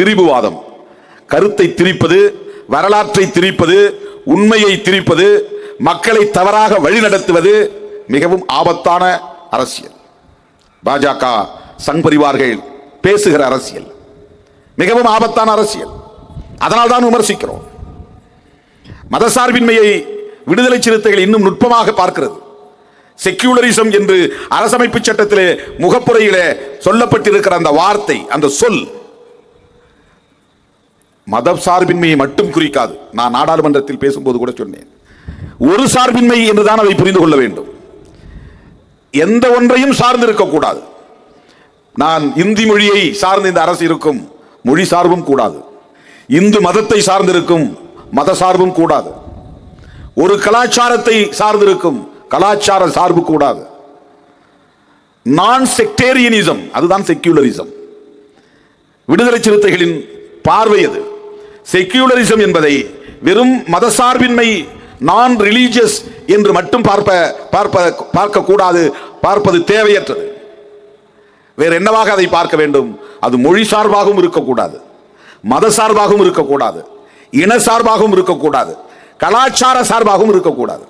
திரிபுவாதம், கருத்தை திரிப்பது, வரலாற்றை திரிப்பது, உண்மையை திரிப்பது, மக்களை தவறாக வழிநடத்துவது மிகவும் ஆபத்தான அரசியல். பாஜக சங் பரிவார்கள் பேசுகிற அரசியல் மிகவும் ஆபத்தான அரசியல். அதனால் தான் விமர்சிக்கிறோம். மதசார்பின்மையை விடுதலை சிறுத்தைகள் இன்னும் நுட்பமாக பார்க்கிறது. செக்யூலரிசம் என்று அரசமைப்பு சட்டத்திலே முகப்புரையிலே சொல்லப்பட்டிருக்கிற அந்த வார்த்தை, அந்த சொல் மத சார்பின்மையை மட்டும் குறிக்காது. நான் நாடாளுமன்றத்தில் பேசும்போது கூட சொன்னேன், ஒரு சார்பின்மை என்றுதான் அதை புரிந்து கொள்ள வேண்டும். எந்த ஒன்றையும் சார்ந்து இருக்கக்கூடாது. நான் இந்தி மொழியை சார்ந்து இந்த அரசு இருக்கும், மொழி சார்பும் கூடாது. இந்து மதத்தை சார்ந்திருக்கும், மத சார்பும் கூடாது. ஒரு கலாச்சாரத்தை சார்ந்திருக்கும், கலாச்சார சார்பு கூடாது. நான் செக்டேரியனிசம், அதுதான் செக்யூலரிசம். விடுதலை சிறுத்தைகளின் பார்வை அது. செக்யூலரிசம் என்பதை வெறும் மதசார்பின்மை, நான் ரிலீஜியஸ் என்று மட்டும் பார்க்க கூடாது, பார்ப்பது தேவையற்றது. வேற என்னவாக அதை பார்க்க வேண்டும்? அது மொழி சார்பாகவும் இருக்கக்கூடாது, மத சார்பாகவும் இருக்கக்கூடாது, இன சார்பாகவும் இருக்கக்கூடாது, கலாச்சார சார்பாகவும் இருக்கக்கூடாது.